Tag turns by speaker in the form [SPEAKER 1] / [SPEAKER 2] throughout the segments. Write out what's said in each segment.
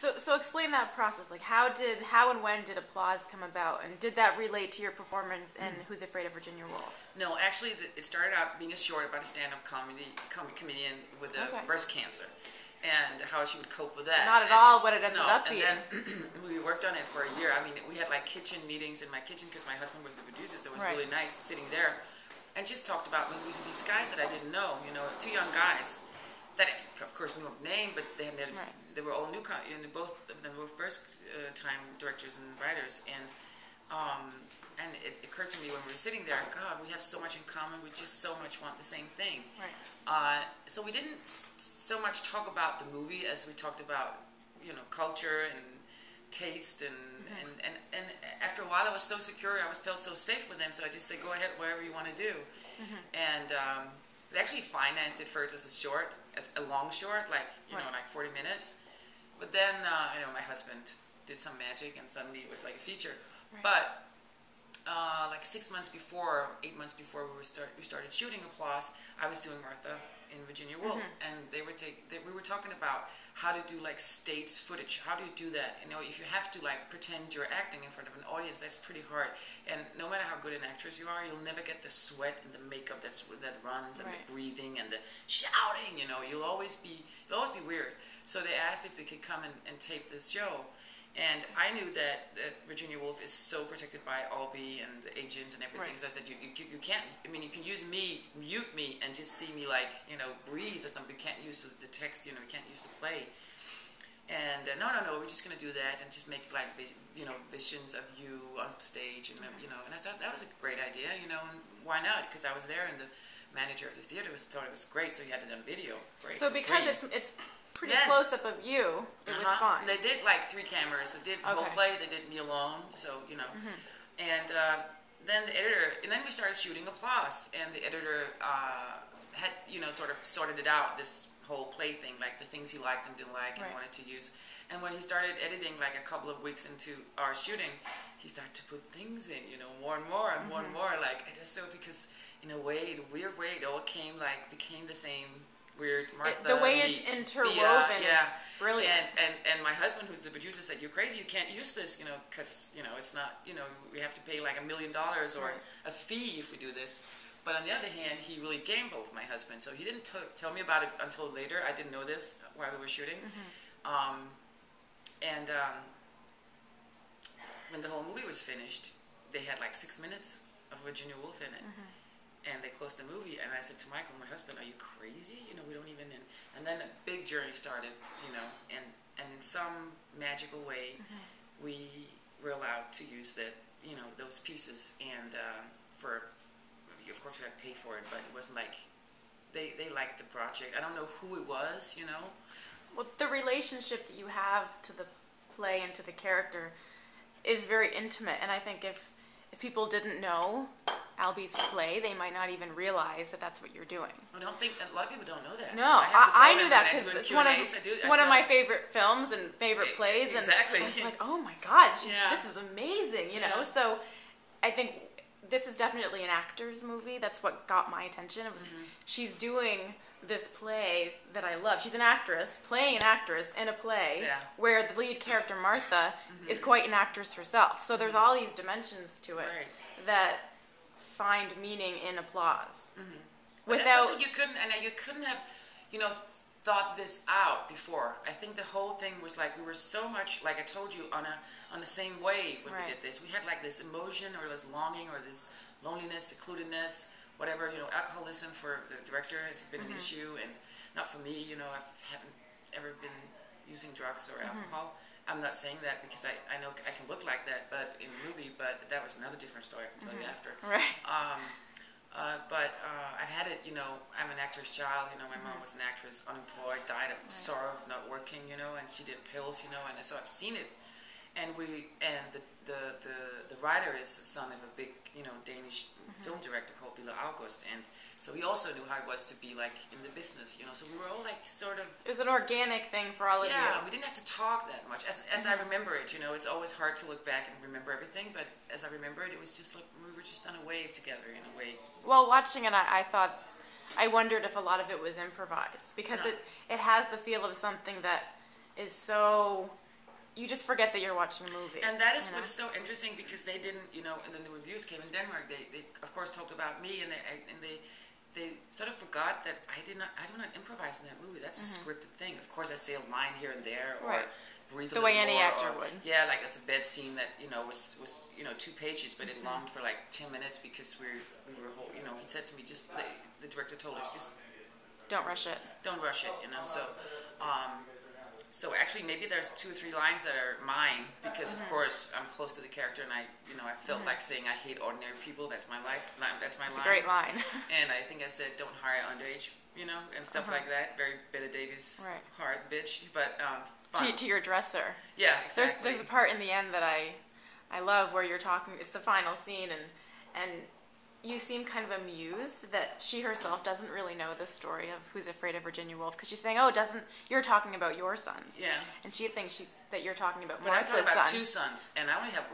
[SPEAKER 1] So explain that process. Like, how and when did applause come about, and did that relate to your performance in Who's Afraid of Virginia Woolf?
[SPEAKER 2] No, actually, it started out being a short about a stand-up comedian with breast cancer, and how she would cope with that.
[SPEAKER 1] Not at all what it ended up being.
[SPEAKER 2] And then we worked on it for a year. I mean, we had like kitchen meetings in my kitchen because my husband was the producer, so it was really nice sitting there, and just talked about movies with these guys that I didn't know. You know, two young guys that I, of course, knew of name, but they were all new. Both of them were first-time directors and writers, and it occurred to me when we were sitting there, God, we have so much in common. We just so much want the same thing. Right. So we didn't so much talk about the movie as we talked about, culture and taste, and after a while I was so secure, felt so safe with them, so I just said, go ahead, whatever you want to do. And they actually financed it first as a long short, like 40 minutes. But then my husband did some magic, and suddenly it was like a feature. Right. But like 8 months before we started shooting Applause, I was doing Martha in Virginia Woolf, and we were talking about how to do like staged footage. How do you do that? If you have to like pretend you're acting in front of an audience, that's pretty hard. And no matter how good an actress you are, you'll never get the sweat and the makeup that runs, and the breathing and the shouting. You'll always be weird. So they asked if they could come and tape this show. And I knew that Virginia Woolf is so protected by Albee and the agent and everything. Right. So I said, you can't. I mean, you can use me, mute me, and just see me like breathe or something. You can't use the text. You can't use the play. And no, we're just gonna do that and just make like visions of you on stage, and And I thought that was a great idea. And why not? Because I was there, and the manager of the theater thought it was great, so he had it on video. Great.
[SPEAKER 1] So because it's pretty close up of you, it was fine.
[SPEAKER 2] They did like 3 cameras. They did the whole play. They did me alone. So and then the editor, and then we started shooting Applause, and the editor had sort of sorted it out, this whole play thing, like the things he liked and didn't like and wanted to use. And when he started editing, like a couple of weeks into our shooting, he started to put things in, more and more and more and more. Like I just because in a weird way, it all became the same. Weird Martha
[SPEAKER 1] the way it's interwoven is brilliant.
[SPEAKER 2] And my husband, who's the producer, said, "You're crazy. You can't use this, because it's not, we have to pay like $1 million or a fee if we do this." But on the other hand, he really gambled, my husband. So he didn't tell me about it until later. I didn't know this while we were shooting. When the whole movie was finished, they had like 6 minutes of Virginia Woolf in it. And they closed the movie, and I said to Michael, my husband, "Are you crazy? We don't even." And then a big journey started, and in some magical way, we were allowed to use those pieces, and of course we had to pay for it, but it wasn't like they liked the project. I don't know who it was,
[SPEAKER 1] Well, the relationship that you have to the play and to the character is very intimate, and I think if people didn't know Albee's play, they might not even realize that that's what you're doing.
[SPEAKER 2] I don't think a lot of people don't know that.
[SPEAKER 1] No, I knew that because it's one of my favorite films and favorite plays.
[SPEAKER 2] Exactly.
[SPEAKER 1] And I was like, oh my God, this is amazing, So I think this is definitely an actor's movie. That's what got my attention. It was she's doing this play that I love. She's an actress, playing an actress in a play where the lead character, Martha, is quite an actress herself. So there's all these dimensions to it that find meaning in Applause.
[SPEAKER 2] Without you couldn't have thought this out before. I think the whole thing was like we were so much, like I told you, on the same wave when we did this. We had like this emotion or this longing or this loneliness, secludedness, whatever. Alcoholism for the director has been an issue, and not for me. I haven't ever been using drugs or alcohol. I'm not saying that because I know I can look like that, but in the movie, but that was another different story. I can tell you after.
[SPEAKER 1] Right.
[SPEAKER 2] But I've had it. I'm an actor's child. My mom was an actress, unemployed, died of sorrow of not working. And she did pills. And so I've seen it. And the writer is the son of a big Danish film director called Bille August, and so he also knew how it was to be like in the business. So we were all like sort of.
[SPEAKER 1] It was an organic thing for all of you.
[SPEAKER 2] Yeah, we didn't have to talk that much. As I remember it, it's always hard to look back and remember everything, but as I remember it, it was just like we were just on a wave together in a way.
[SPEAKER 1] Well, watching it, I wondered if a lot of it was improvised because it has the feel of something that is so you just forget that you're watching a movie.
[SPEAKER 2] And that is what is so interesting, because they didn't, and then the reviews came in Denmark. They of course talked about me, and they sort of forgot that I do not improvise in that movie. That's a scripted thing. Of course, I say a line here and there, or breathe
[SPEAKER 1] the way any actor would.
[SPEAKER 2] Yeah, like it's a bed scene that was 2 pages, but it longed for like 10 minutes because we were he said to me, just the director told us, just
[SPEAKER 1] don't rush it.
[SPEAKER 2] Don't rush it, So actually, maybe there's 2 or 3 lines that are mine, because of course I'm close to the character, and I felt like saying I hate ordinary people. That's my life. That's my line.
[SPEAKER 1] It's a great line.
[SPEAKER 2] And I think I said, don't hire underage, and stuff like that. Very Bette Davis, hard bitch, but
[SPEAKER 1] to your dresser.
[SPEAKER 2] Yeah, exactly.
[SPEAKER 1] There's a part in the end that I love where you're talking. It's the final scene, and you seem kind of amused that she herself doesn't really know the story of Who's Afraid of Virginia Woolf, because she's saying, you're talking about your sons.
[SPEAKER 2] Yeah.
[SPEAKER 1] And she thinks that you're talking about
[SPEAKER 2] Martha's sons. But I'm talking about 2 sons, and I only have,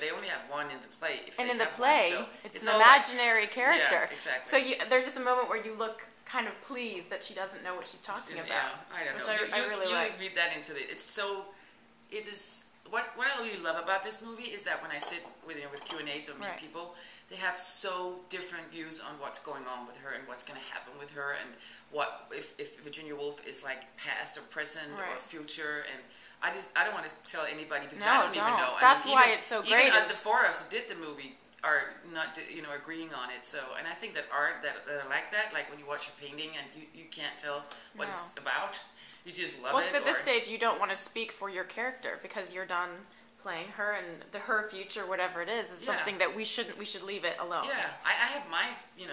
[SPEAKER 2] they only have 1 in the play.
[SPEAKER 1] And in the play, it's an imaginary character.
[SPEAKER 2] Yeah, exactly.
[SPEAKER 1] So there's just a moment where you look kind of pleased that she doesn't know what she's talking about.
[SPEAKER 2] Yeah, I don't know.
[SPEAKER 1] Which I really like.
[SPEAKER 2] You read that into it. It is... What I really love about this movie is that when I sit with Q&As or meet people, they have so different views on what's going on with her and what's going to happen with her, and what if Virginia Woolf is like past or present or future. And I don't want to tell anybody, because I don't even know.
[SPEAKER 1] That's why it's so great.
[SPEAKER 2] Even the 4 of us who did the movie are not agreeing on it. So, and I think that art that are like that, like when you watch a painting and you can't tell what it's about. You just love it.
[SPEAKER 1] Well, at this stage, you don't want to speak for your character, because you're done playing her, and her future, whatever it is something that we should leave it alone.
[SPEAKER 2] Yeah, I have my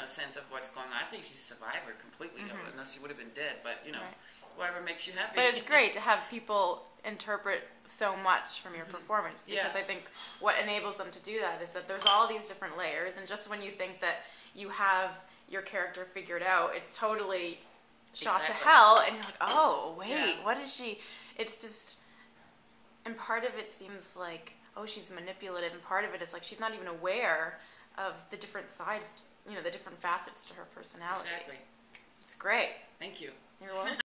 [SPEAKER 2] sense of what's going on. I think she's a survivor completely, unless she would have been dead. But whatever makes you happy.
[SPEAKER 1] But it's great to have people interpret so much from your performance, because I think what enables them to do that is that there's all these different layers, and just when you think that you have your character figured out, it's totally shot to hell, and you're like, oh wait, what is she? It's just, and part of it seems like, oh, she's manipulative, and part of it is like she's not even aware of the different sides, the different facets to her personality.
[SPEAKER 2] Exactly.
[SPEAKER 1] It's great.
[SPEAKER 2] Thank you.
[SPEAKER 1] You're welcome.